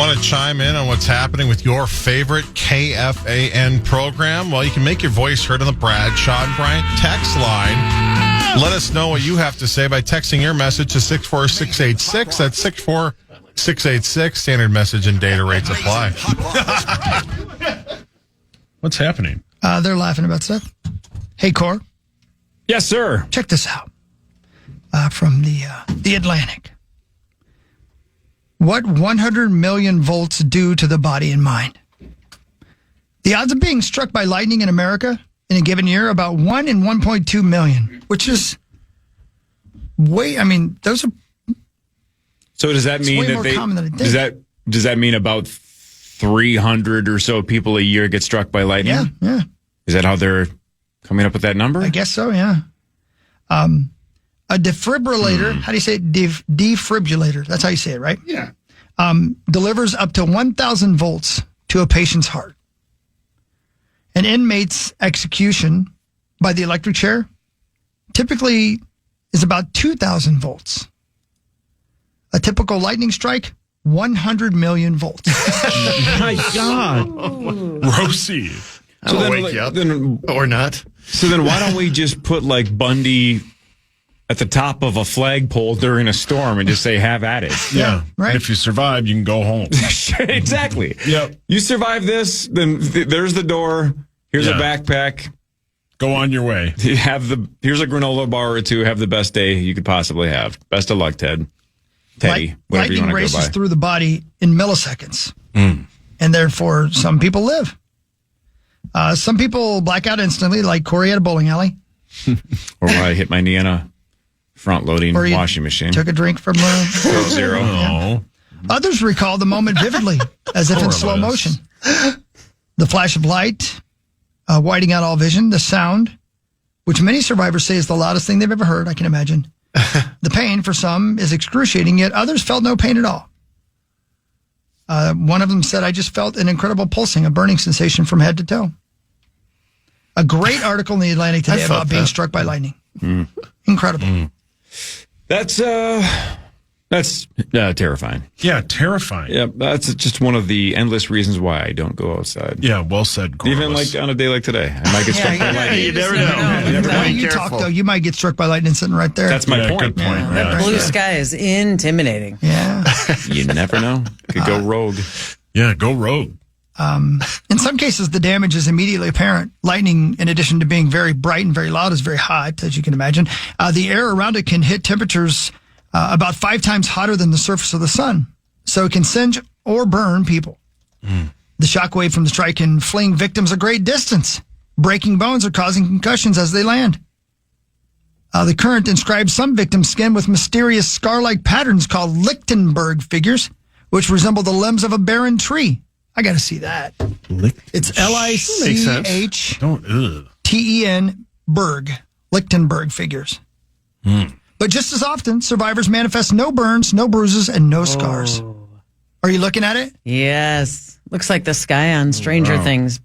Want to chime in on what's happening with your favorite KFAN program? Well, you can make your voice heard on the Bradshaw and Bryant text line. Let us know what you have to say by texting your message to 64686. That's 64686. Standard message and data rates apply. What's happening? They're laughing about stuff. Hey, Cor. Yes, sir. Check this out. From the Atlantic. What 100 million volts do to the body and mind? The odds of being struck by lightning in America in a given year, about 1 in 1.2 million, which is those are. So does that mean that more common than it did. does that mean about 300 or so people a year get struck by lightning? Yeah. Is that how they're coming up with that number? I guess so, yeah. A defibrillator, how do you say it? Defibrillator. That's how you say it, right? Yeah. Delivers up to 1,000 volts to a patient's heart. An inmate's execution by the electric chair typically is about 2,000 volts. A typical lightning strike, 100 million volts. My God. Rosie. So then, wake you up. Or not. So then why don't we just put like Bundy at the top of a flagpole during a storm and just say, have at it? Yeah. Right. And if you survive, you can go home. Exactly. Yep. You survive this, then there's the door. Here's a backpack. Go on your way. Here's a granola bar or two. Have the best day you could possibly have. Best of luck, Teddy, whatever lightning you want to races go by. through the body in milliseconds. And therefore, some people live. Some people black out instantly, like Corey at a bowling alley. Or when I hit my knee on a front-loading Or you washing machine. Took a drink from Zero. Oh. Others recall the moment vividly, as if in slow motion. The flash of light, whiting out all vision, the sound, which many survivors say is the loudest thing they've ever heard, I can imagine. The pain, for some, is excruciating, yet others felt no pain at all. One of them said, I just felt an incredible pulsing, a burning sensation from head to toe. A great article in the Atlantic today about being struck by lightning. Incredible. That's terrifying. Yeah, terrifying. Yeah, that's just one of the endless reasons why I don't go outside. Yeah, well said, Corliss. Even like on a day like today, I might get struck by lightning. You never know. The way you talk, though, you might get struck by lightning sitting right there. That's my point. Good point. Yeah, Yeah. right. Blue sky is intimidating. Yeah. You never know. Could go rogue. Yeah, go rogue. In some cases, the damage is immediately apparent. Lightning, in addition to being very bright and very loud, is very hot, as you can imagine. The air around it can hit temperatures about 5 times hotter than the surface of the sun. So it can singe or burn people. The shockwave from the strike can fling victims a great distance, breaking bones or causing concussions as they land. The current inscribes some victims' skin with mysterious scar-like patterns called Lichtenberg figures, which resemble the limbs of a barren tree. I got to see that. It's Lichtenberg, Lichtenberg figures. But just as often, survivors manifest no burns, no bruises, and no scars. Are you looking at it? Yes. Looks like the sky on Stranger Things.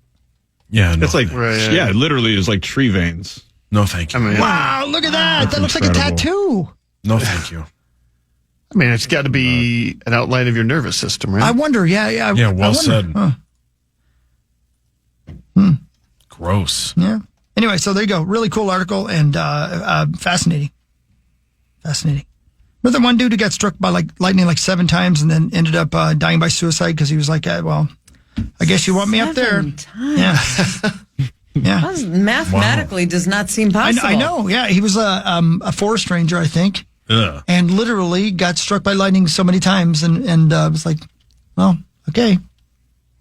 Yeah, no, It's like, yeah, literally it's like tree veins. no, thank you. Wow, look at that. That looks like a tattoo. No, thank you. I mean, it's got to be an outline of your nervous system, right? I wonder, yeah. Yeah, well said. Gross. Yeah. Anyway, so there you go. Really cool article and fascinating. Fascinating. Remember the one dude who got struck by lightning 7 times and then ended up dying by suicide because he was like, well, I guess you want me up there. 7 times. Yeah. Yeah. That mathematically does not seem possible. I know. Yeah. He was a forest ranger, I think. Ugh. And literally got struck by lightning so many times and was like, well, okay.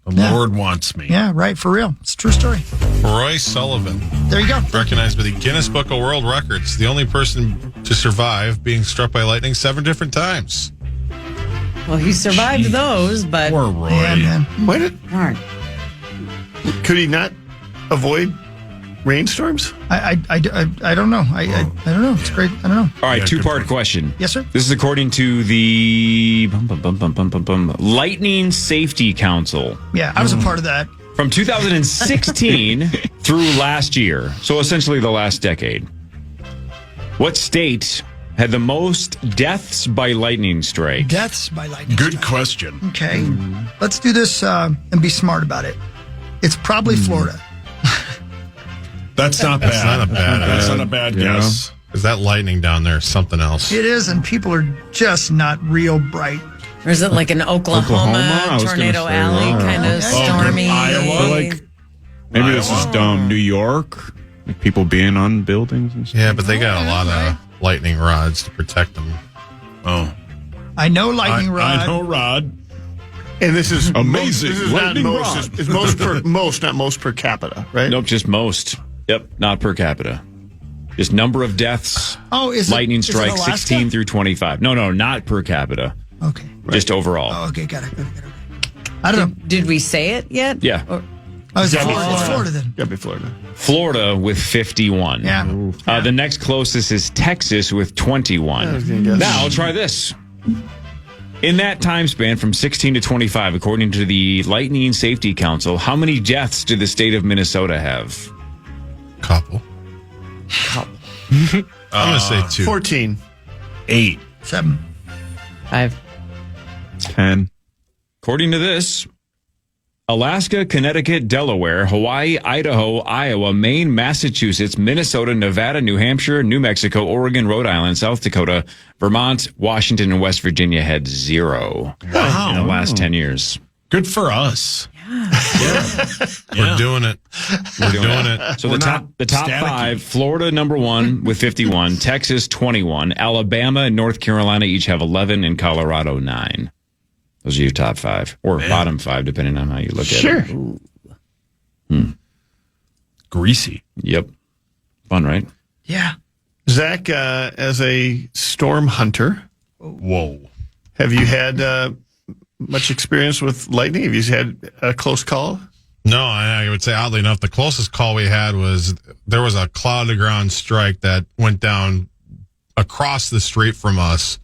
The Lord wants me. Yeah, right, for real. It's a true story. Roy Sullivan, There you go. recognized by the Guinness Book of World Records, the only person to survive being struck by lightning 7 different times. Well, he survived those, but Poor Roy. Yeah, man. Why did, darn. could he not avoid rainstorms? I don't know. I don't know. It's great. I don't know. All right, Yeah, good two-part point. question. Yes, sir. This is according to the Lightning Safety Council Yeah, I was a part of that. from 2016 through last year. So essentially the last decade. What state had the most deaths by lightning strike? Deaths by lightning Good strike. question. Okay. Let's do this and be smart about it. It's probably Florida. That's not bad. That's not a bad guess. Because that lightning down there is something else. It is, and people are just not real bright. Or is it like an Oklahoma I was gonna Tornado say, Alley kind of stormy? Iowa? Like, maybe this is New York. Like people being on buildings and stuff. Yeah, but they got a lot of lightning rods to protect them. Oh. I know lightning rod. I know Rod. And this is Amazing. This is Lightning not most. rod. It's most, not most per capita, right? Nope, just most. Yep, not per capita. Just number of deaths. Oh, is lightning is it strike Alaska? 16 through 25. No, not per capita. Okay. Just overall. Oh, okay, got it. I don't know. Did we say it yet? Yeah. Or- Oh, it's Yeah, Florida. It's Florida then. Gotta be Florida. Florida with 51. Yeah. The next closest is Texas with 21. Now, I'll try this. In that time span from 16 to 25, according to the Lightning Safety Council, how many deaths did the state of Minnesota have? Couple. I'm going to say 2. 14. 8. 7. 5. 10. According to this, Alaska, Connecticut, Delaware, Hawaii, Idaho, Iowa, Maine, Massachusetts, Minnesota, Nevada, New Hampshire, New Mexico, Oregon, Rhode Island, South Dakota, Vermont, Washington, and West Virginia had 0 in the last 10 years. Good for us. We're doing it. We're doing it. So We're the top staticky. 5, Florida number 1 with 51, Texas 21, Alabama and North Carolina each have 11, and Colorado 9. Those are your top 5, or bottom 5, depending on how you look at it. Greasy. Yep. Fun, right? Yeah. Zach, as a storm hunter, Whoa. have you had much experience with lightning? Have you had a close call? No, I would say oddly enough, the closest call we had was there was a cloud to ground strike that went down across the street from us.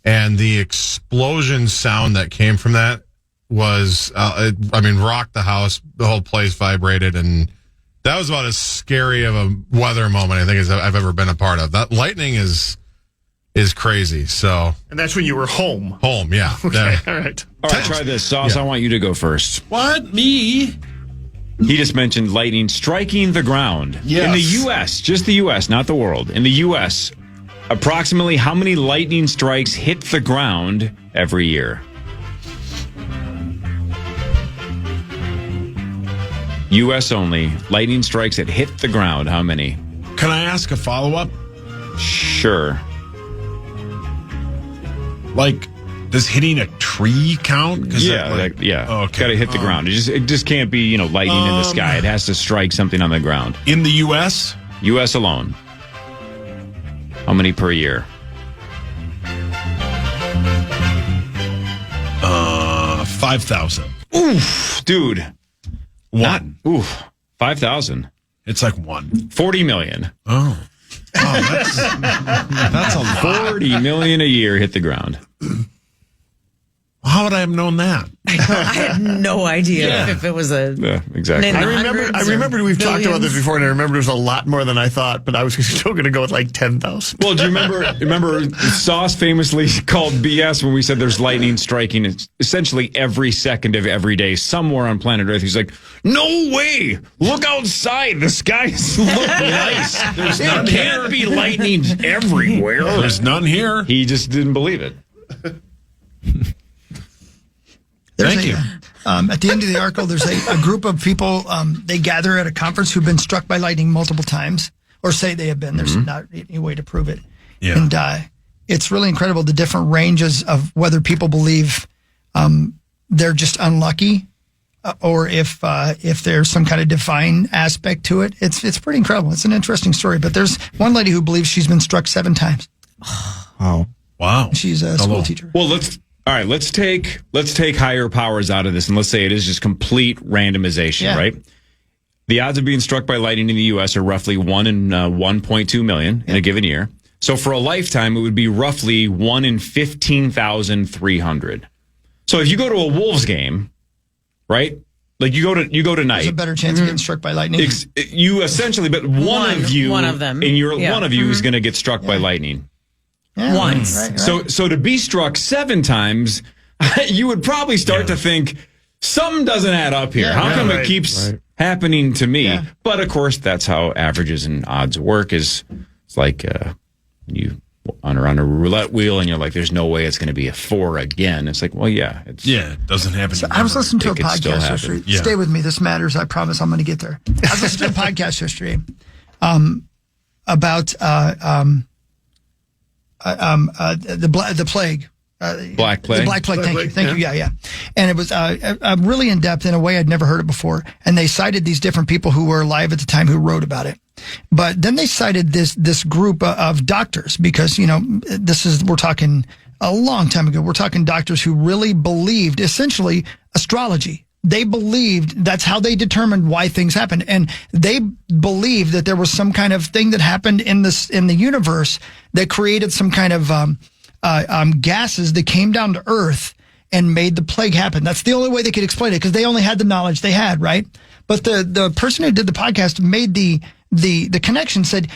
And the explosion sound that came from that was, rocked the house. The whole place vibrated. And that was about as scary of a weather moment I think as I've ever been a part of. That lightning is crazy. So And that's when you were home. home, yeah. Okay, all right. All right, try this. Sauce, I want you to go first. What? Me? He just mentioned lightning striking the ground. Yes. In the U.S., just the U.S., not the world. In the U.S., approximately how many lightning strikes hit the ground every year? U.S. only. Lightning strikes that hit the ground. How many? Can I ask a follow-up? Sure. Like, does hitting a tree count? Yeah. Okay. Got to hit the ground. It just can't be, lightning in the sky. It has to strike something on the ground. In the U.S.? U.S. alone. How many per year? 5,000. Oof, dude. One. 5,000. It's like 1. 40 million. Oh, that's a lot. 40 million a year hit the ground. How would I have known that? I had no idea if it was a. Yeah, exactly. In the I remembered we've talked about this before, and I remember it was a lot more than I thought, but I was still going to go with like 10,000. Well, do you remember Sauce famously called BS when we said there's lightning striking essentially every second of every day somewhere on planet Earth? He's like, no way! Look outside. The skies look nice. There can't be lightning everywhere. There's none here. He just didn't believe it. Thank you. At the end of the article, there's a group of people, they gather at a conference who've been struck by lightning multiple times, or say they have been. There's not any way to prove it. Yeah. And it's really incredible the different ranges of whether people believe they're just unlucky or if there's some kind of divine aspect to it. It's pretty incredible. It's an interesting story. But there's one lady who believes she's been struck 7 times. Oh. Wow. She's a school teacher. Well, let's take higher powers out of this, and let's say it is just complete randomization, right? The odds of being struck by lightning in the U.S. are roughly 1 in 1.2 million in a given year. So for a lifetime, it would be roughly 1 in 15,300. So if you go to a Wolves game, right? Like you go tonight. There's a better chance of getting struck by lightning. You essentially, but one of them, in one of you is going to get struck by lightning. Yeah, Once. Right. So to be struck 7 times, you would probably start to think something doesn't add up here. How come it keeps happening to me? Yeah. But of course, that's how averages and odds work. It's like you on a roulette wheel, and you're like, "There's no way it's going to be a 4 again." It's like, well, yeah, it doesn't happen. So I was listening to a It could still podcast happen. yesterday. Stay with me. This matters. I promise I'm going to get there. I was listening to a podcast yesterday about the plague. Black Plague? The Black Plague. Thank you. Yeah. And it was really in depth in a way I'd never heard it before. And they cited these different people who were alive at the time who wrote about it. But then they cited this group of doctors because, we're talking a long time ago. We're talking doctors who really believed essentially astrology. They believed that's how they determined why things happened. And they believed that there was some kind of thing that happened in the universe that created some kind of gases that came down to Earth and made the plague happen. That's the only way they could explain it because they only had the knowledge they had, right? But the person who did the podcast made the connection, said,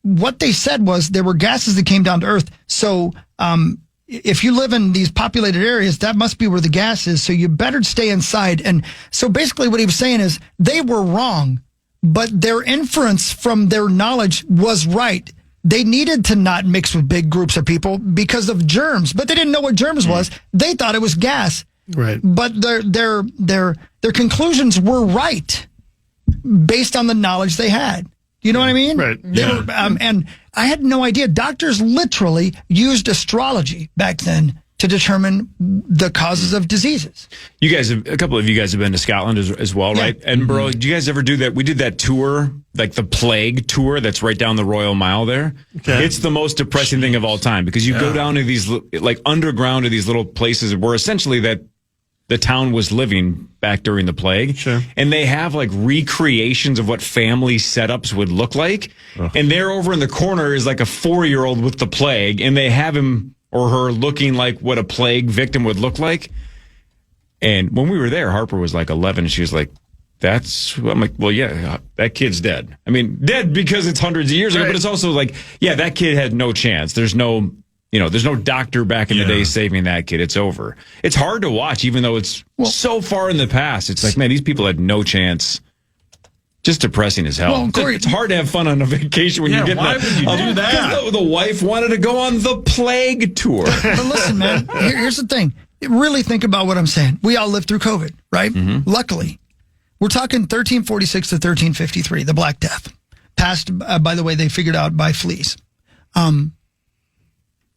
what they said was there were gases that came down to Earth. So if you live in these populated areas, that must be where the gas is. So you better stay inside. And so basically what he was saying is they were wrong, but their inference from their knowledge was right. They needed to not mix with big groups of people because of germs, but they didn't know what germs was. They thought it was gas. Right. But their conclusions were right based on the knowledge they had. You know what I mean? Right. They were, and I had no idea. Doctors literally used astrology back then to determine the causes of diseases. A couple of you guys have been to Scotland as well, right? Edinburgh. Did you guys ever do that? We did that tour, like the plague tour that's right down the Royal Mile there. Okay. It's the most depressing thing of all time because you go down to these, like underground to these little places where essentially that the town was living back during the plague. Sure. And they have like recreations of what family setups would look like. Oh. And there over in the corner is like a 4-year-old with the plague, and they have him or her looking like what a plague victim would look like. And when we were there, Harper was like 11, and she was like, I'm like, well, yeah, that kid's dead. I mean, dead because it's hundreds of years ago, but it's also like, yeah, that kid had no chance. There's no doctor back in the day saving that kid. It's over. It's hard to watch, even though it's so far in the past. It's like, man, these people had no chance. Just depressing as hell. Well, Corey, it's hard to have fun on a vacation when you get why would you do that? The wife wanted to go on the plague tour. But listen, man, here's the thing. Really think about what I'm saying. We all lived through COVID, right? Mm-hmm. Luckily. We're talking 1346 to 1353, the Black Death. Passed, by the way, they figured out by fleas.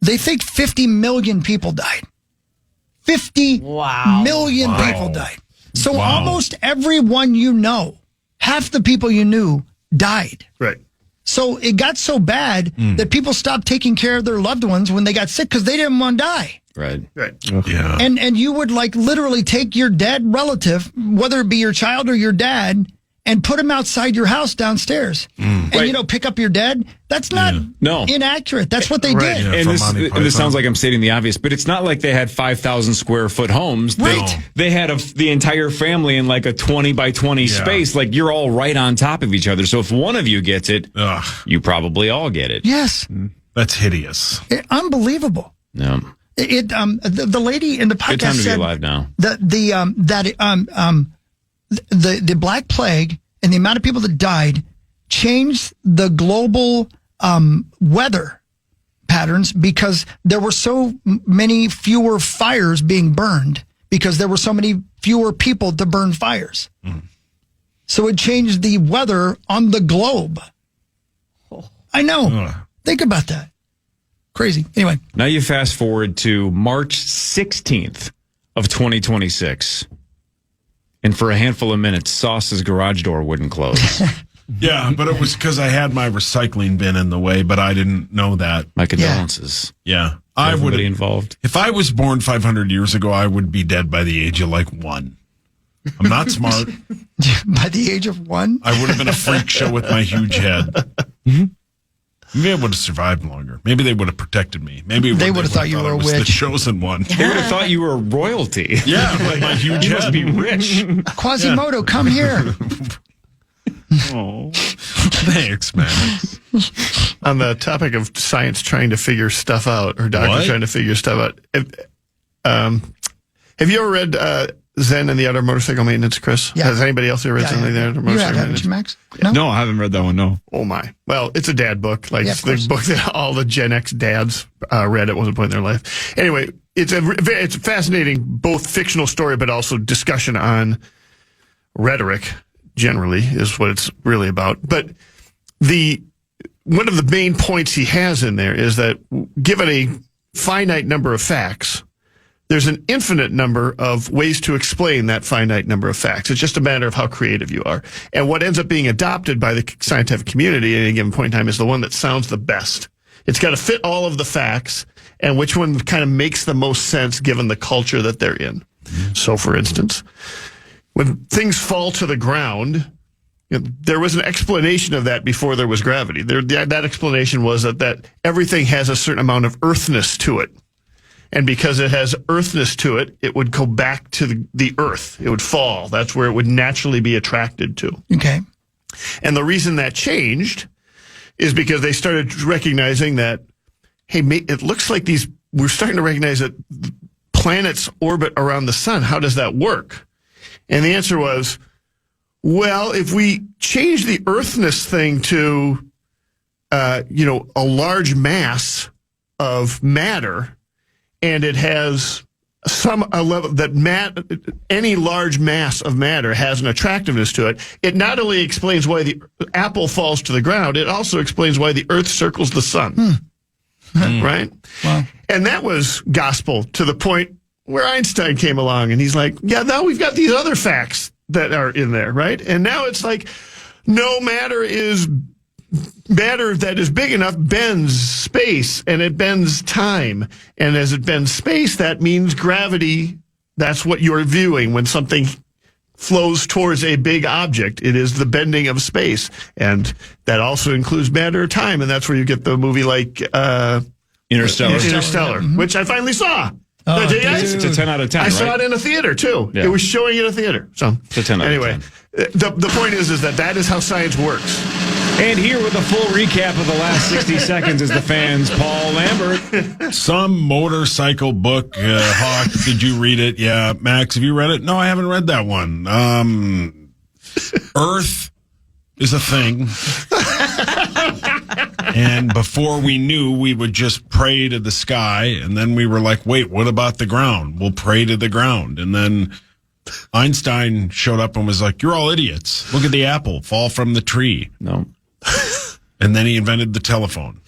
They think 50 million people died. 50 million people died. So almost everyone you know, half the people you knew died. Right. So it got so bad that people stopped taking care of their loved ones when they got sick because they didn't want to die. Right. Yeah. And you would like literally take your dead relative, whether it be your child or your dad, and put him outside your house downstairs. And, pick up your dead. That's not inaccurate. That's what they did. Yeah, and this sounds like I'm stating the obvious, but it's not like they had 5,000 square foot homes. Right. They had the entire family in like a 20 by 20 space. Like you're all right on top of each other. So if one of you gets it, you probably all get it. Yes. That's hideous. Unbelievable. No. The lady in the podcast Good time to said be alive now. The Black Plague and the amount of people that died changed the global weather patterns because there were so many fewer fires being burned because there were so many fewer people to burn fires. So it changed the weather on the globe. I know. Think about that. Crazy. Anyway. Now you fast forward to March 16th of 2026. And for a handful of minutes, Sauce's garage door wouldn't close. Yeah, but it was because I had my recycling bin in the way, but I didn't know that. My condolences. Yeah. Everybody involved. If I was born 500 years ago, I would be dead by the age of 1. I'm not smart. By the age of 1? I would have been a freak show with my huge head. Mm-hmm. Maybe I would have survived longer. Maybe they would have protected me. Maybe they would have thought you were a witch. The chosen one. They would have thought you were royalty. Yeah, with my huge head. You must be rich. Quasimodo, come here. Oh. Thanks, man. On the topic of science trying to figure stuff out, or doctors What? trying to figure stuff out, have you ever read Zen and the Art of Motorcycle Maintenance, Chris? Yeah. Has anybody else ever read Zen and the Art of You Motorcycle have, haven't Maintenance? you, Max? No, I haven't read that one. No. Oh my! Well, it's a dad book, like Yeah, of the course. book that all the Gen X dads read at one point in their life. Anyway, it's a fascinating, both fictional story, but also discussion on rhetoric. Generally, is what it's really about. But one of the main points he has in there is that given a finite number of facts, there's an infinite number of ways to explain that finite number of facts. It's just a matter of how creative you are. And what ends up being adopted by the scientific community at any given point in time is the one that sounds the best. It's got to fit all of the facts and which one kind of makes the most sense given the culture that they're in. So, for instance, when things fall to the ground, there was an explanation of that before there was gravity. That explanation was that everything has a certain amount of earthness to it. And because it has earthness to it, it would go back to the earth. It would fall. That's where it would naturally be attracted to. Okay. And the reason that changed is because they started recognizing that, hey, it looks like we're starting to recognize that planets orbit around the sun. How does that work? And the answer was, well, if we change the earthness thing to, a large mass of matter, and it has a level that any large mass of matter has an attractiveness to it, it not only explains why the apple falls to the ground, it also explains why the earth circles the sun. Right? Wow. And that was gospel to the point where Einstein came along and he's like, yeah, now we've got these other facts that are in there, right? And now it's like, no matter that is big enough bends space and it bends time. And as it bends space, that means gravity. That's what you're viewing when something flows towards a big object. It is the bending of space. And that also includes matter or time. And that's where you get the movie like Interstellar. Which I finally saw. Oh, Did you guys? It's a 10 out of 10, I right? saw it in a theater too. Yeah. It was showing in a theater. So It's a 10 out of anyway, 10. the point is that is how science works. And here with a full recap of the last 60 seconds is the fans, Paul Lambert. Some motorcycle book, Hawk. Did you read it? Yeah. Max, have you read it? No, I haven't read that one. Earth is a thing. And before we knew, we would just pray to the sky. And then we were like, wait, what about the ground? We'll pray to the ground. And then Einstein showed up and was like, you're all idiots. Look at the apple fall from the tree. No. And then he invented the telephone.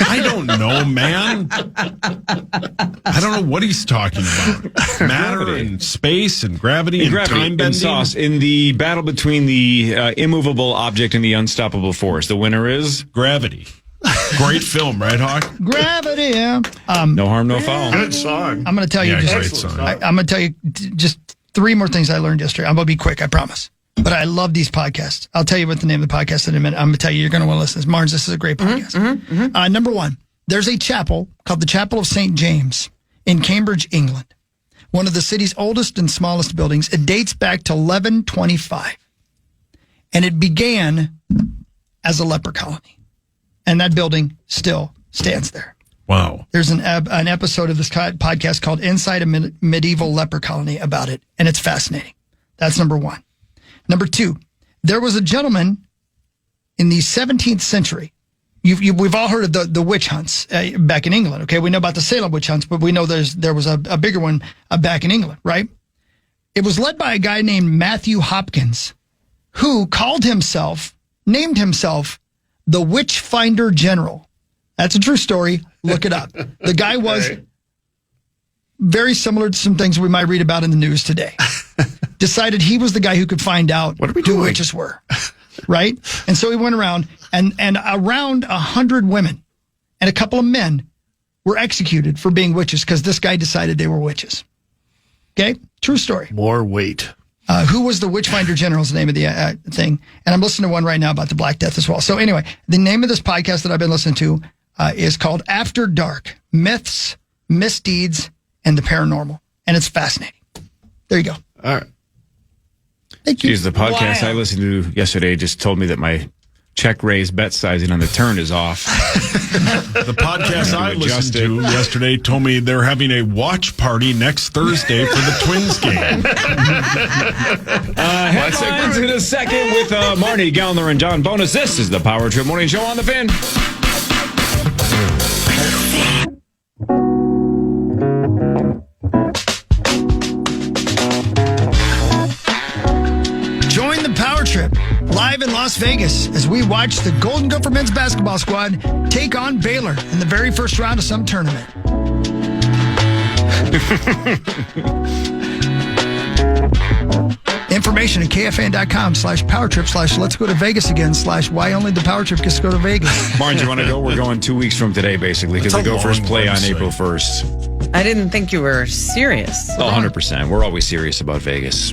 I don't know, man. I don't know what he's talking about. Matter and space and gravity and Gravity time and bending. sauce in the battle between the immovable object and the unstoppable force. The winner is Gravity. Great film, right, Hawk? Gravity, yeah. No Harm, No Foul. Good song. I'm going to tell you Yeah, just, great song. I'm going to tell you just 3 more things I learned yesterday. I'm going to be quick, I promise. But I love these podcasts. I'll tell you what the name of the podcast in a minute. I'm going to tell you, you're going to want to listen. Marnes, this is a great podcast. Number 1, there's a chapel called the Chapel of St. James in Cambridge, England. One of the city's oldest and smallest buildings. It dates back to 1125. And it began as a leper colony. And that building still stands there. Wow. There's an episode of this podcast called Inside a Medieval Leper Colony about it, and it's fascinating. That's number 1. Number 2, there was a gentleman in the 17th century. We've all heard of the witch hunts back in England. Okay, we know about the Salem witch hunts, but we know there was a bigger one back in England, right? It was led by a guy named Matthew Hopkins, who named himself the Witch Finder General. That's a true story. Look it up. The guy was very similar to some things we might read about in the news today. Decided he was the guy who could find out who witches were, right? And so he went around, and around 100 women and a couple of men were executed for being witches because this guy decided they were witches. Okay? True story. More weight. Who was the Witchfinder General is the name of the thing. And I'm listening to one right now about the Black Death as well. So anyway, the name of this podcast that I've been listening to is called After Dark, Myths, Misdeeds, and the Paranormal. And it's fascinating. There you go. All right. Thank you. Jeez, the podcast I listened to yesterday just told me that my check raise bet sizing on the turn is off. The podcast I listened to yesterday told me they're having a watch party next Thursday for the Twins game. Headlines in a second with Marnie Gallner and John Bonus. This is the Power Trip Morning Show on the Fan. Join the Power Trip live in Las Vegas as we watch the Golden Gopher men's basketball squad take on Baylor in the very first round of some tournament. Information at KFAN.com/powertrip/let's go to Vegas again /why only the Power Trip gets to go to Vegas. Marge, you want to go? We're going 2 weeks from today, basically, because the Gophers play on April 1st. I didn't think you were serious. Oh, 100%. We're always serious about Vegas.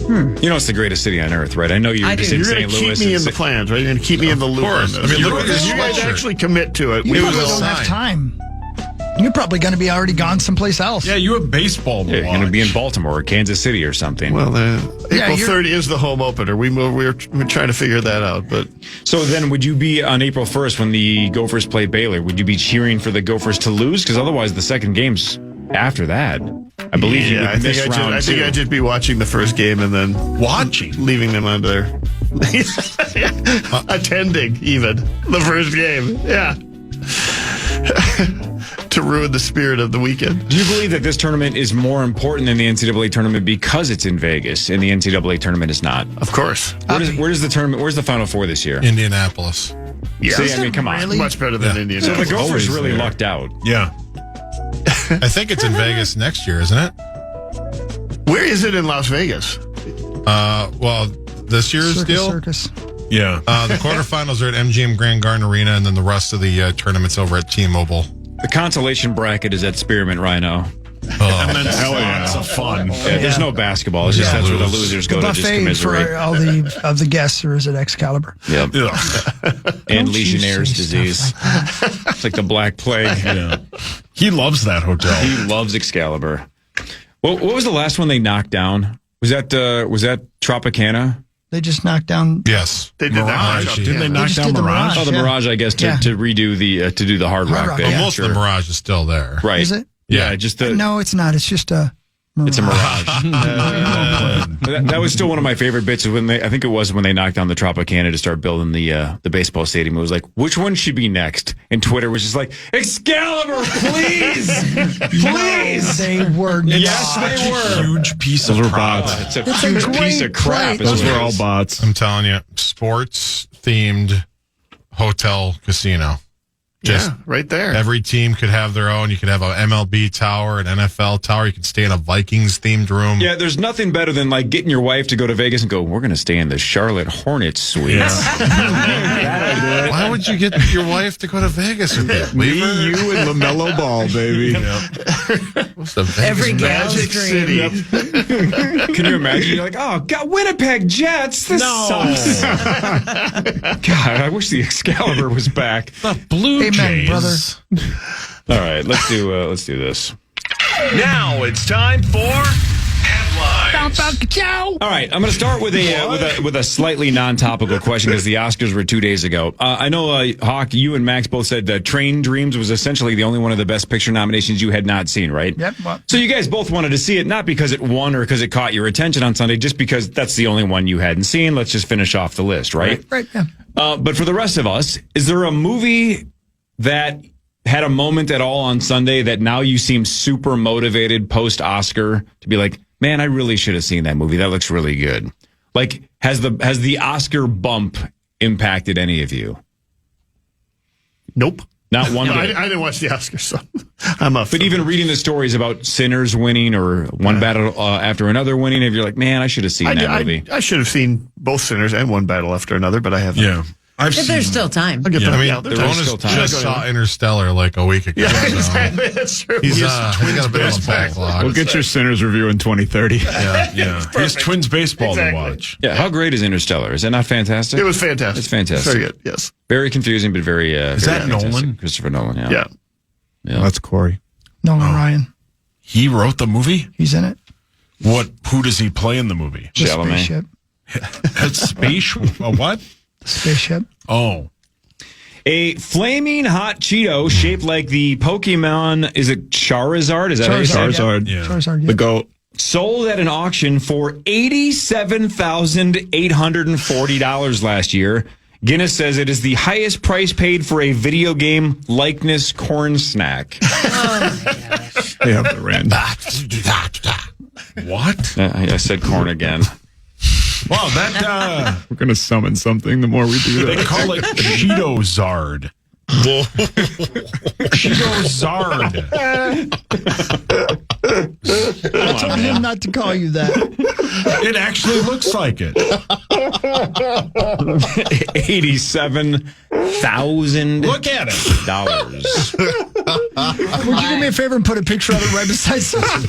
You know it's the greatest city on earth, right? I know you're just in You're going St. to keep Louis. me in the plans, right? You're going to keep me in the loop. course. On this. I mean, look at this you guys sweatshirt. actually commit to it. You We probably will. don't have time. You're probably going to be already gone someplace else. Yeah, you have baseball to You're going to be in watch. Baltimore or Kansas City or something. Well, April you're- 3rd is the home opener. We're trying to figure that out, but So then would you be on April 1st when the Gophers play Baylor? Would you be cheering for the Gophers to lose? Because otherwise the second game's after that. I believe you would miss round I think two. I'd just be watching the first game and then Watching. leaving them on there. Attending even the first game. Yeah. To ruin the spirit of the weekend. Do you believe that this tournament is more important than the NCAA tournament because it's in Vegas and the NCAA tournament is not? Of course. Where does the tournament? Where's the Final Four this year? Indianapolis. Yeah. See, I mean, come on. Really? Much better than Yeah. Indiana. So the Gophers Always really there. lucked out. Yeah. I think it's in Vegas next year, isn't it? Where is it in Las Vegas? Well, this year's deal. Circus. Yeah. The quarterfinals are at MGM Grand Garden Arena, and then the rest of the tournaments over at T-Mobile. The consolation bracket is at Spearmint Rhino. Oh, And then lots of fun. Yeah, there's no basketball. It's just that's where the losers go The to just buffet commiserate. for all the guests, or is it Excalibur? Yep. Ugh. And Don't you Legionnaire's say stuff disease. like that. It's like the Black Plague. Yeah. He loves that hotel. He loves Excalibur. What was the last one they knocked down? Was that Tropicana? They just knocked down. yes. They did Mirage. that. Didn't they knock just down did the Mirage? Mirage. Oh, the Yeah. Mirage, I guess, to Yeah. redo the to do the Hard Rock Rock, bit. yeah. Most of the Mirage is still there. Right. Is it? Yeah, just the. No, it's not. It's just a. It's a Mirage. That was still one of my favorite bits. Is when I think it was when they knocked down the Tropicana to start building the baseball stadium. It was like, which one should be next? And Twitter was just like, Excalibur, please, please. They were not. Yes, they were. Huge piece of Those were crap. bots. It's a It's a huge great piece of crap. place. is Those what were it all is. bots. I'm telling you, sports-themed hotel casino. Just Yeah, right there. every team could have their own. You could have an MLB tower, an NFL tower. You could stay in a Vikings-themed room. Yeah, there's nothing better than like getting your wife to go to Vegas and go, we're going to stay in the Charlotte Hornets suite. Why would you get your wife to go to Vegas with you? Me, Leave her? you, and LaMelo Ball, baby. What's the Vegas Every gal's Magic dream. City. Can you imagine? You're like, oh, God, Winnipeg Jets. This sucks. God, I wish the Excalibur was back. The Blue Amen, Jays. brother. All right, let's do this. Now it's time for headlines. All right, I'm going to start with a slightly non-topical question because the Oscars were 2 days ago. I know, Hawk, you and Max both said Train Dreams was essentially the only one of the Best Picture nominations you had not seen, right? Yep. Well, So you guys both wanted to see it, not because it won or because it caught your attention on Sunday, just because that's the only one you hadn't seen. Let's just finish off the list, right? right. Yeah. But for the rest of us, is there a movie that had a moment at all on Sunday that now you seem super motivated post-Oscar to be like, man, I really should have seen that movie. That looks really good. Like, has the Oscar bump impacted any of you? Nope. Not one No, I bit. didn't watch the Oscars, so I'm up. But even reading the stories about Sinners winning or one battle after another winning, if you're like, man, I should have seen that movie. I should have seen both Sinners and One Battle After Another, but I haven't. Yeah. I've But seen there's still time. I'll get Yeah. them. I mean, Yeah, there's there is Jonas still time. just saw Interstellar like a week ago. Yeah, so exactly. That's true. He's got a bit of a backlog. We'll get your Sinners review in 2030. Yeah. Yeah. He has Twins baseball Exactly. to watch. Yeah, how great is Interstellar? Is it not fantastic? It was fantastic. It's fantastic. Very good. Yes. Very confusing, but very. Is that Nolan? Christopher Nolan. Yeah. Yeah. Yeah. That's Corey. Nolan Ryan. He wrote the movie? He's in it. Who does he play in the movie? The Chalamet. spaceship. That's space. A what? Spaceship. Oh. A flaming hot Cheeto shaped like the Pokemon, is it Charizard? Is that how you say it? Charizard. Yeah. Charizard, yeah. The goat. Sold at an auction for $87,840 last year. Guinness says it is the highest price paid for a video game likeness corn snack. They have the rand. What? I said corn again. Wow, that We're going to summon something the more we do they that. call it Cheetozard. Cheetozard. I told him not to call you that. It actually looks like it. $87,000. Look at it. Would you do me a favor and put a picture of it right beside something?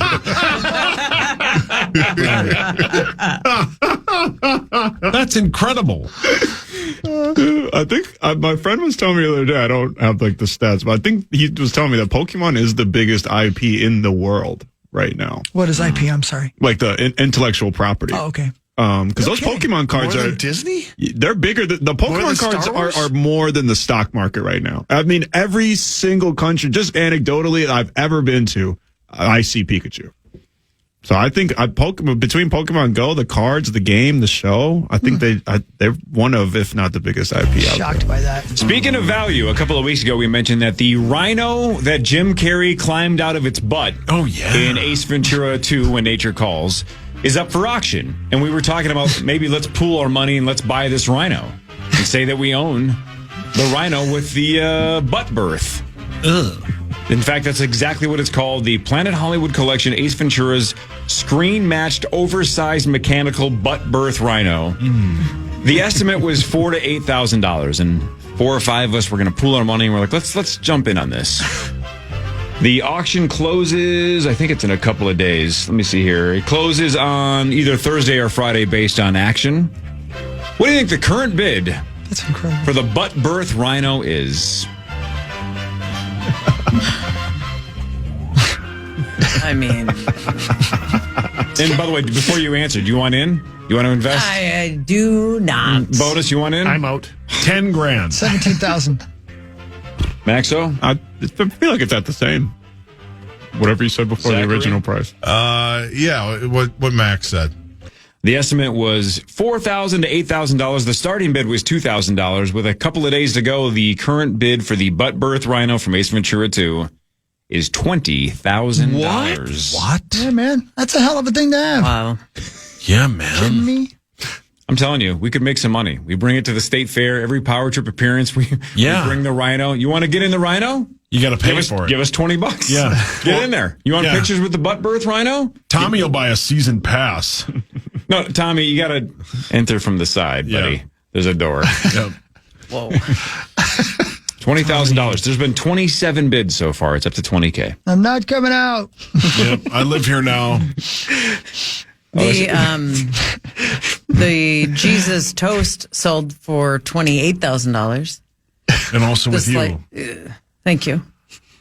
That's incredible. I think my friend was telling me the other day, I don't have like the stats, but I think he was telling me that Pokemon is the biggest IP in the world right now. What is IP? I'm sorry. Like the intellectual property. Oh, okay. Because those Pokemon cards More are than Disney? they're bigger than the Pokemon than cards Star Wars? are more than the stock market right now. I mean, every single country, just anecdotally, I've ever been to, I see Pikachu. So I think between Pokemon Go, the cards, the game, the show, I think they're one of, if not the biggest IP out there. Shocked by that. Speaking of value, a couple of weeks ago we mentioned that the rhino that Jim Carrey climbed out of its butt in Ace Ventura 2 When Nature Calls is up for auction. And we were talking about maybe let's pool our money and let's buy this rhino and say that we own the rhino with the butt birth. Ugh. In fact, that's exactly what it's called. The Planet Hollywood Collection, Ace Ventura's screen-matched, oversized mechanical butt birth rhino. The estimate was $4,000 to $8,000, and 4 or 5 of us were going to pool our money, and we're like, let's jump in on this. The auction closes, I think it's in a couple of days. Let me see here. It closes on either Thursday or Friday based on action. What do you think the current bid That's incredible. for the butt birth rhino is? I mean, And by the way, before you answer, do you want in? You want to invest? I do not. Bonus, you want in? I'm out. 10 grand. 17,000. Maxo? I feel like it's at the same. Whatever you said before Zachary? the original price. Yeah, what Max said. The estimate was $4,000 to $8,000. The starting bid was $2,000. With a couple of days to go, the current bid for the butt birth rhino from Ace Ventura 2 is $20,000. What? Yeah, man. That's a hell of a thing to have. Wow. Yeah, Kidding man. me? I'm telling you, we could make some money. We bring it to the state fair. Every power trip appearance, we bring the rhino. You want to get in the rhino? You got to pay for it. Give us $20. Yeah. Get in there. You want Yeah. pictures with the butt birth rhino? Tommy will buy a season pass. No, Tommy, you got to enter from the side, buddy. Yeah. There's a door. Yep. Whoa. $20,000. There's been 27 bids so far. It's up to $20K. I'm not coming out. Yep. I live here now. The Jesus toast sold for $28,000. And also with you. Thank you.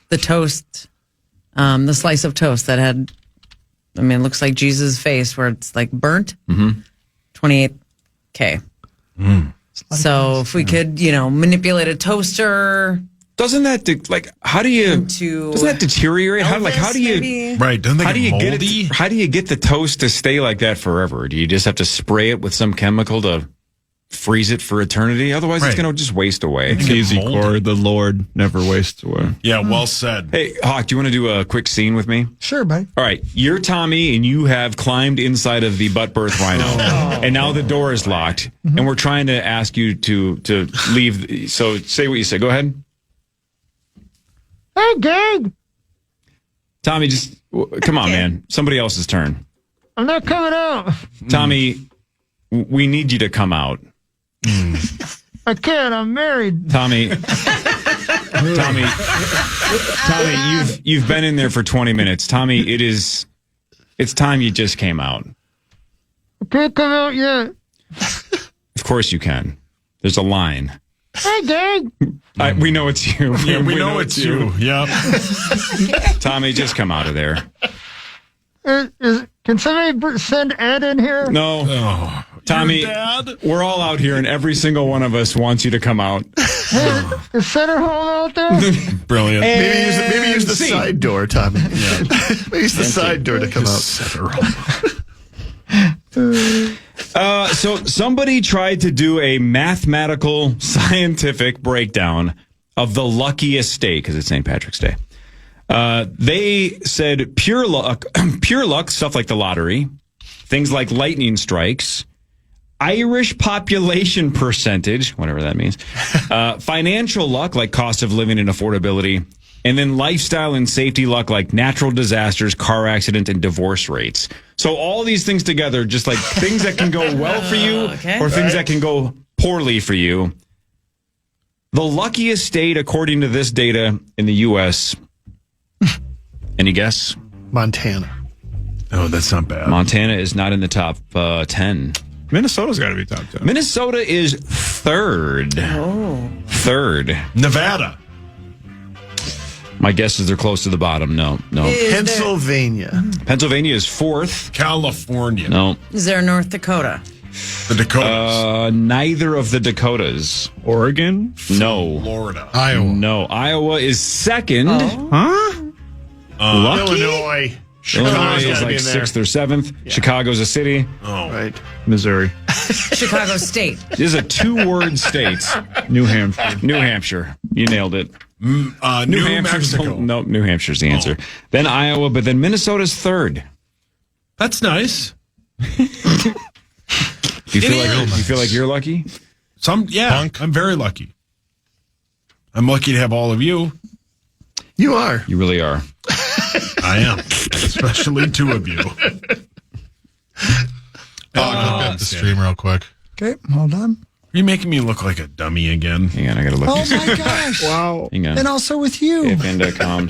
The toast, the slice of toast that had, I mean, it looks like Jesus' face where it's like burnt. Mm-hmm. $28K. So if we could, manipulate a toaster Doesn't that how do you into doesn't that deteriorate? How do you maybe? Right. Doesn't they how get do you moldy? get it? How do you get the toast to stay like that forever? Do you just have to spray it with some chemical to freeze it for eternity? Otherwise, it's Right. going to just waste away. It's easy, moldy. Core. The Lord never wastes away. Yeah, well said. Hey, Hawk, do you want to do a quick scene with me? Sure, buddy. All right, you're Tommy, and you have climbed inside of the butt birth rhino, and now the door is locked, and we're trying to ask you to leave. So say what you say. Go ahead, Hey, gang. Tommy. Just come on, man. Somebody else's turn. I'm not coming out. Tommy, we need you to come out. I can't. I'm married. Tommy, you've been in there for 20 minutes. Tommy, it's time you just came out. I can't come out yet. Of course you can. There's a line. Hey, gang. We know it's you. Yeah, we know it's you. Yep. Tommy, just come out of there. Can somebody send Ed in here? No. Oh, Tommy, we're all out here, and every single one of us wants you to come out. Is Center Hall out there? Brilliant. Maybe use the side door, Tommy. Yeah. Maybe use the side door to come out. So somebody tried to do a mathematical, scientific breakdown of the luckiest state, because it's St. Patrick's Day. They said pure luck, stuff like the lottery, things like lightning strikes, Irish population percentage, whatever that means, financial luck, like cost of living and affordability, and then lifestyle and safety luck, like natural disasters, car accident, and divorce rates. So all these things together, just like things that can go well for you or things that can go poorly for you. The luckiest state, according to this data in the U.S., any guess? Montana. Oh, that's not bad. Montana is not in the top 10. Minnesota's got to be top 10. Minnesota is third. Oh. Third. Nevada. My guess is they're close to the bottom. No. Pennsylvania. Pennsylvania is fourth. California. No. Is there North Dakota? The Dakotas. Neither of the Dakotas. Oregon? No. Florida. Iowa. No. Iowa is second. Huh? Illinois. Illinois is like sixth or seventh. Yeah. Chicago's a city. Oh. Right. Missouri. Chicago State. This is a two-word state. New Hampshire. New Hampshire. You nailed it. New Mexico. No, New Hampshire's the answer. Then Iowa, but then Minnesota's third. That's nice. Do you feel like you're lucky? Punk. I'm very lucky. I'm lucky to have all of you. You are. You really are. I am. Especially two of you. I'll look at the stream real quick. Okay, hold on. Are you making me look like a dummy again? Hang on, I gotta look. Oh my gosh. Wow. Hang on. And also with you. KFAN.com/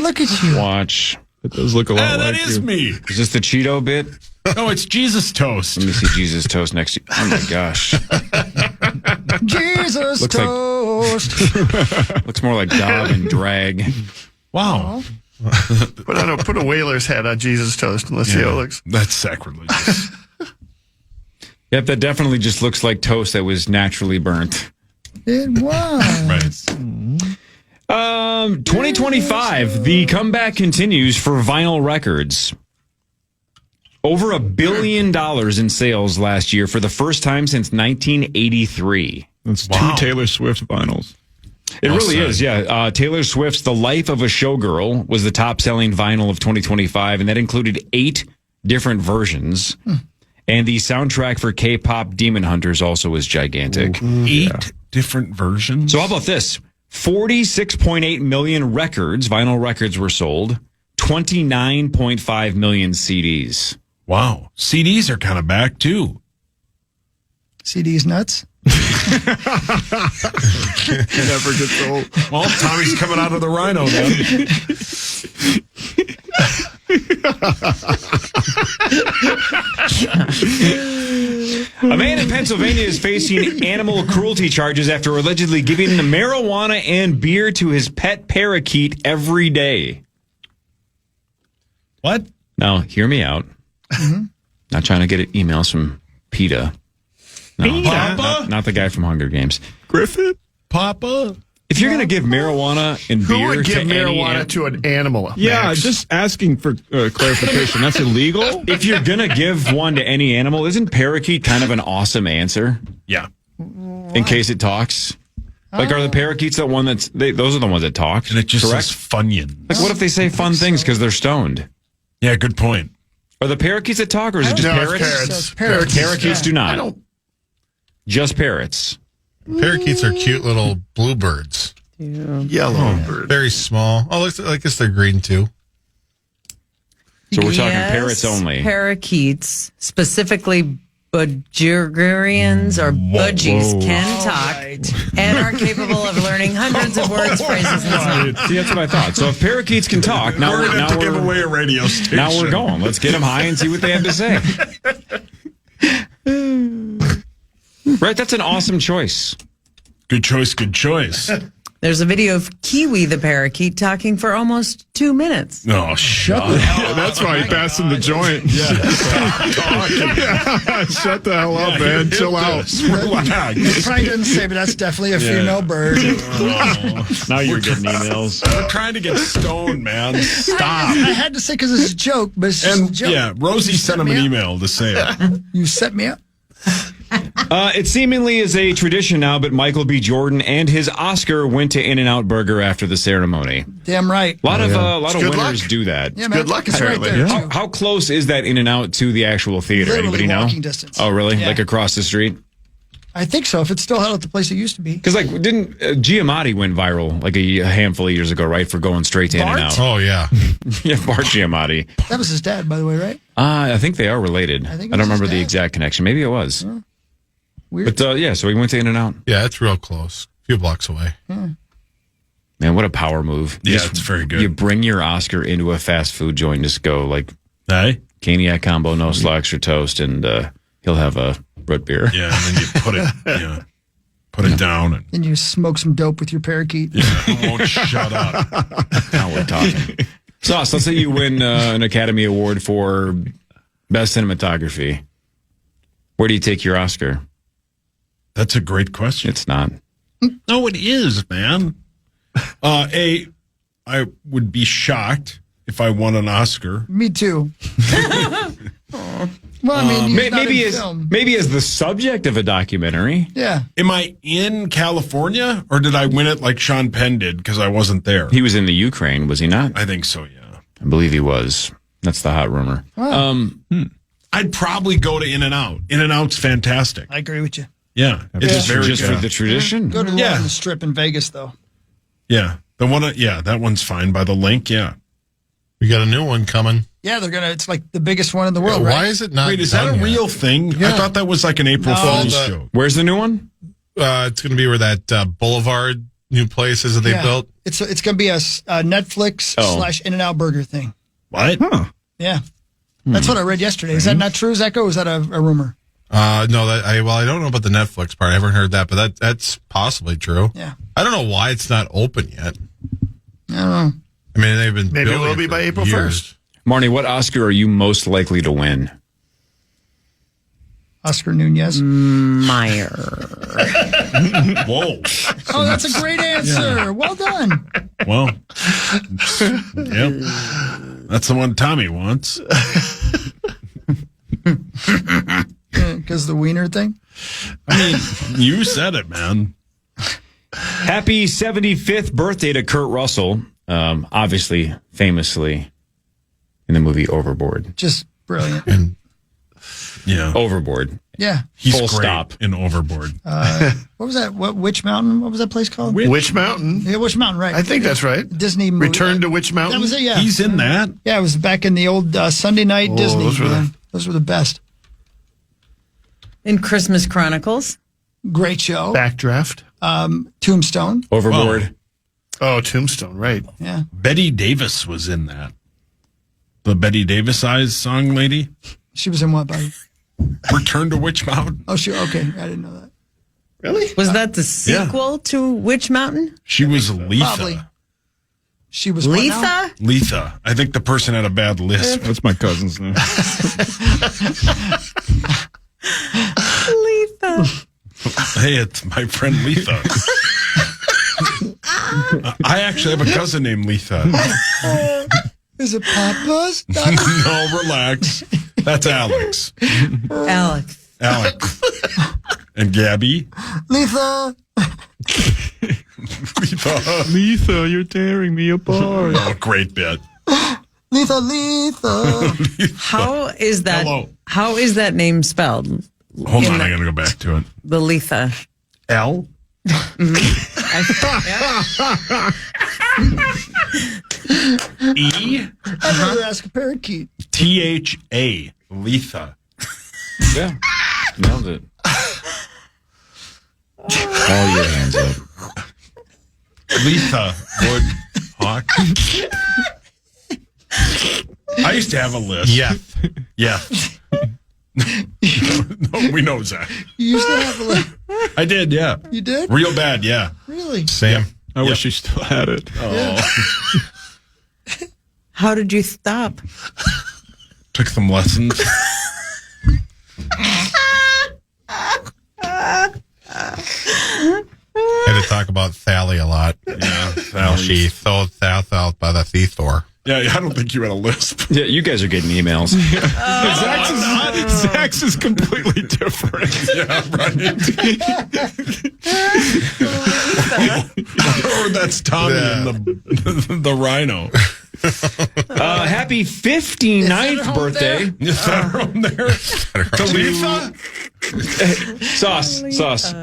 Look at you. watch. It does look a lot That like is you. me. Is this the Cheeto bit? No, it's Jesus toast. Let me see Jesus toast next to you. Oh my gosh. Jesus Looks like- toast. Looks more like dog and drag. Wow. Put a whaler's hat on Jesus toast and let's see how it looks. That's sacrilegious. Yep, that definitely just looks like toast that was naturally burnt. It was. Right. 2025, the comeback continues for vinyl records. Over $1 billion in sales last year for the first time since 1983. It's Wow. two Taylor Swift vinyls. It Well really said. is, yeah. Taylor Swift's The Life of a Showgirl was the top-selling vinyl of 2025, and that included 8 different versions. And the soundtrack for K-pop Demon Hunters also was gigantic. 8 different versions. So how about this? 46.8 million vinyl records were sold, 29.5 million CDs. Wow. CDs are kind of back, too. CD's nuts. Never gets old. Well, Tommy's coming out of the Rhino then. A man in Pennsylvania is facing animal cruelty charges after allegedly giving marijuana and beer to his pet parakeet every day. What? Now, hear me out. Not trying to get emails from PETA. No, Papa? not the guy from Hunger Games. Griffith? Papa? If you're going to give marijuana and Who beer would to give any marijuana to an animal? Yeah, Max? just asking for clarification. That's illegal? if you're going to give one to any animal, isn't parakeet kind of an awesome answer Yeah. in case it talks? Like, are the parakeets the one those are the ones that talk? And it just correct? says Funyuns. Like, what if they say fun things because they're stoned? Yeah, good point. Are the parakeets that talk, or is it just No, it's parrots? parrots. Parakeets do not. I don't. Just parrots. Parakeets are cute little bluebirds. Yellow bird. Very small. Oh, I guess they're green too. So we're talking Yes, parrots only. Parakeets, specifically budgerarians or budgies, can talk and are capable of learning hundreds of words, phrases, and songs. See, that's what I thought. So if parakeets can talk, now We're going to have to give we're away a radio station. now we're going. Let's get them high and see what they have to say. Right, that's an awesome choice. Good choice, good choice. There's a video of Kiwi the parakeet talking for almost 2 minutes. Oh, shut the hell up. That's why he passed him the joint. Yeah. Shut the hell up, man. Chill out. Relax. It probably didn't say, but that's definitely a female bird. Now you're getting emails. We're trying to get stoned, man. Stop. I had to say because it's a joke, but it's just a And joke. yeah, Rosie sent him an email to say it. You set me up. It seemingly is a tradition now, but Michael B. Jordan and his Oscar went to In-N-Out Burger after the ceremony. Damn right. A lot of good winners luck. do that. Yeah, man, good luck, it's right apparently. there, Yeah. too. How close is that In-N-Out to the actual theater? Literally Anybody know? walking distance. Oh, really? Yeah. Like across the street? I think so. If it's still held at the place it used to be. Because like, didn't Giamatti went viral like a handful of years ago, right, for going straight to Bart? In-N-Out? Oh, yeah. Yeah, Bart Giamatti. That was his dad, by the way, right? I think they are related. I think it I don't was his remember the dad. exact connection. Maybe it was. Weird. But yeah, so he went to In-N-Out. Yeah, it's real close. A few blocks away. Man, what a power move. Yeah, it's very good. You bring your Oscar into a fast food joint, just go like Hey? Caniac combo, no slaw, extra toast, and he'll have a root beer. Yeah, and then you put it down and And you smoke some dope with your parakeet. it won't shut up. Now we're talking. Sauce, let's say you win an Academy Award for Best Cinematography. Where do you take your Oscar? That's a great question. It's not. No, it is, man. I would be shocked if I won an Oscar. Me too. Well, I mean, he's not Maybe in as film. maybe as the subject of a documentary. Yeah. Am I in California or did I win it like Sean Penn did because I wasn't there? He was in the Ukraine, was he not? I think so, yeah. I believe he was. That's the hot rumor. I'd probably go to In-N-Out. In-N-Out's fantastic. I agree with you. Yeah. Just, very just good. for the tradition. Go to the Yeah. one on the strip in Vegas, though. Yeah. that one's fine by the link, yeah. We got a new one coming. Yeah, it's like the biggest one in the world, Why right? is it not Wait, is that a done yet? real thing? Yeah. I thought that was like an April No, Fool's the- joke. Where's the new one? It's going to be where that Boulevard new place is that they Yeah. built. It's going to be a Netflix / In-N-Out burger thing. What? Yeah. That's what I read yesterday. Is that not true, Zeko? Or is that a rumor? No, I don't know about the Netflix part. I haven't heard that, but that's possibly true. Yeah. I don't know why it's not open yet. I don't know. I mean, they've been Maybe it building will be for by April years. 1st. Marnie, what Oscar are you most likely to win? Oscar Nunez. Meyer. Whoa. Oh, that's a great answer. Well done. Well, yep. That's the one Tommy wants. Because the wiener thing. I mean, you said it, man. Happy 75th birthday to Kurt Russell. Obviously, famously in the movie Overboard. Just brilliant. Yeah. Overboard. Yeah. He's Full great stop. in Overboard. What was that? Witch Mountain? What was that place called? Witch Mountain. Yeah, Witch Mountain, right. I think that's right. Disney movie. Return to Witch Mountain. That was it, yeah. He's in that. Yeah, it was back in the old Sunday night Disney. those were Man. Those were the best. In Christmas Chronicles. Great show. Backdraft. Tombstone. Overboard. Oh, Tombstone, right. Yeah. Betty Davis was in that. The Betty Davis Eyes song lady. She was in what, buddy? Return to Witch Mountain. Oh, okay. I didn't know that. Really? Was that the sequel to Witch Mountain? She was Letha. Probably. She was what now? Letha? Letha. I think the person had a bad lisp. That's my cousin's name. Letha. Hey, it's my friend Letha. I actually have a cousin named Letha. Is it Papa's? No, relax. That's Alex. Alex. Alex. And Gabby. Letha. Letha. Letha, you're tearing me apart. Oh, great bit. Letha. How is that? Hello. How is that name spelled? Hold on, I gotta go back to it. The Letha. L. E. I'd rather ask a parakeet. Tha. Letha. Yeah. Nailed it. All your hands up. Letha Wood Hawk. I used to have a list. Yeah. Yeah. No, we know Zach. You used to have a I did, yeah. You did? Real bad, yeah. Really? Sam. I wish you still had it. Oh, How did you stop? took some lessons. Had to talk about Sally a lot. Yeah, She sold South out by the seashore. Yeah, I don't think you had a lisp. Yeah, you guys are getting emails. Zach's is completely different. Yeah, right. Or that's Tommy and the rhino. Happy 59th birthday. Is that her on there? Sauce.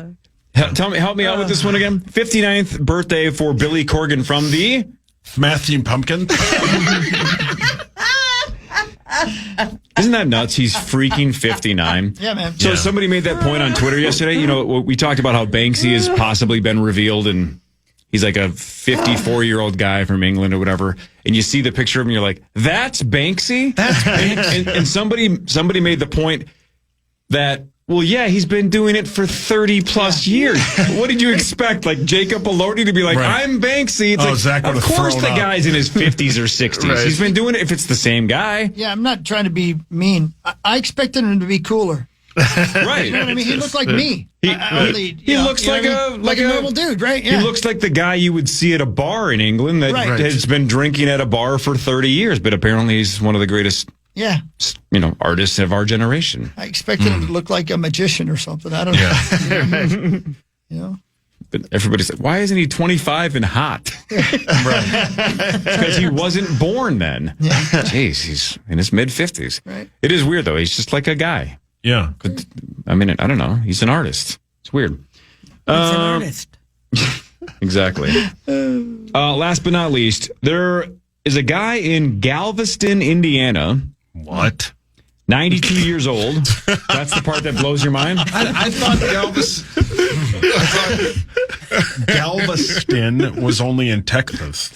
Help me out with this one again. 59th birthday for Billy Corgan from the Smashing Pumpkin. Isn't that nuts? He's freaking 59. Yeah, man. So somebody made that point on Twitter yesterday. You know, we talked about how Banksy has possibly been revealed, and he's like a 54-year-old guy from England or whatever. And you see the picture of him, and you're like, "That's Banksy." That's Banksy. And somebody made the point that, well, yeah, he's been doing it for 30 plus years. What did you expect? Like Jacob Elordi to be like, Right. I'm Banksy. It's like, Zach of would've course the thrown up. guy's in his 50s or 60s. Right. He's been doing it if it's the same guy. Yeah, I'm not trying to be mean. I expected him to be cooler. Right. You know what I mean? He looked like me. He you looks know what I mean? like a normal dude, right? Yeah. He looks like the guy you would see at a bar in England that Right. has been drinking at a bar for 30 years, but apparently he's one of the greatest, yeah. artists of our generation. I expected him to look like a magician or something. I don't know. You know? But everybody's like, why isn't he 25 and hot? Because he wasn't born then. Yeah. Jeez, he's in his mid-50s. Right. It is weird, though. He's just like a guy. Yeah. I mean, I don't know. He's an artist. It's weird. He's an artist. Exactly. Last but not least, there is a guy in Galveston, Indiana. What? 92 years old. That's the part that blows your mind. I thought Galveston was only in Texas.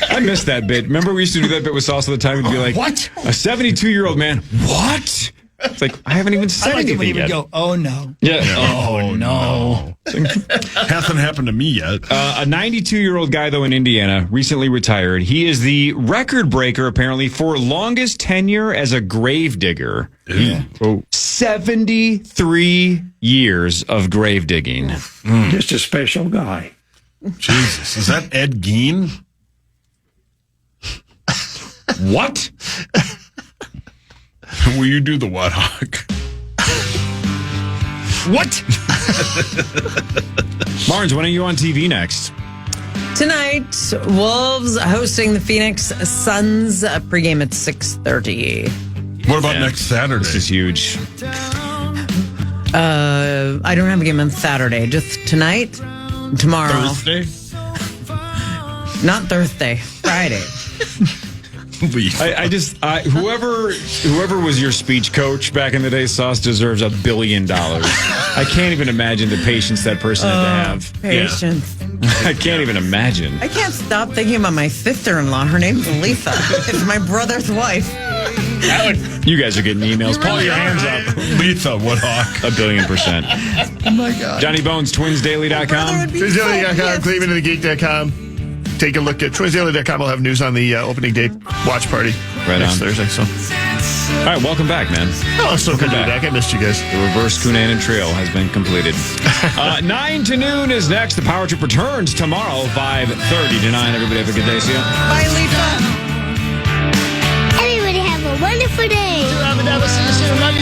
I missed that bit. Remember we used to do that bit with Sauce all the time? We'd be like, What? A 72-year-old man. What? It's like, I haven't even I said like it anything when he would yet. go, oh no. Yeah. Oh, no. Hasn't happened to me yet. A 92-year-old guy, though, in Indiana, recently retired. He is the record breaker, apparently, for longest tenure as a grave digger. Yeah. 73 years of grave digging. Just a special guy. Jesus. Is that Ed Gein? What? Will you do the what, Hawk? What? Barnes, when are you on TV next? Tonight, Wolves hosting the Phoenix Suns. Pregame at 6:30. What about next Saturday? This is huge. I don't have a game on Saturday. Just tonight, tomorrow. Thursday? Not Thursday. Friday. Whoever was your speech coach back in the day, Sauce deserves $1 billion. I can't even imagine the patience that person had to have. Patience. I can't even imagine. I can't stop thinking about my sister-in-law. Her name's Lisa. It's my brother's wife. You guys are getting emails. Pull your hands up. Letha, what, Hawk? $1 billion. Oh my God. Johnny Bones, twinsdaily.com. TwinsDaily.com, ClevelandandTheGeek.com. Take a look at TwinsDaily.com. We'll have news on the opening day watch party next Thursday. So, all right, welcome back, man. oh, so good to be back. I missed you guys. The reverse Cunanan Trail has been completed. 9 to noon is next. The Power Trip returns tomorrow, 5:30 to 9. Everybody have a good day. See ya. Bye, Lisa. Everybody have a wonderful day. See you soon. Love you.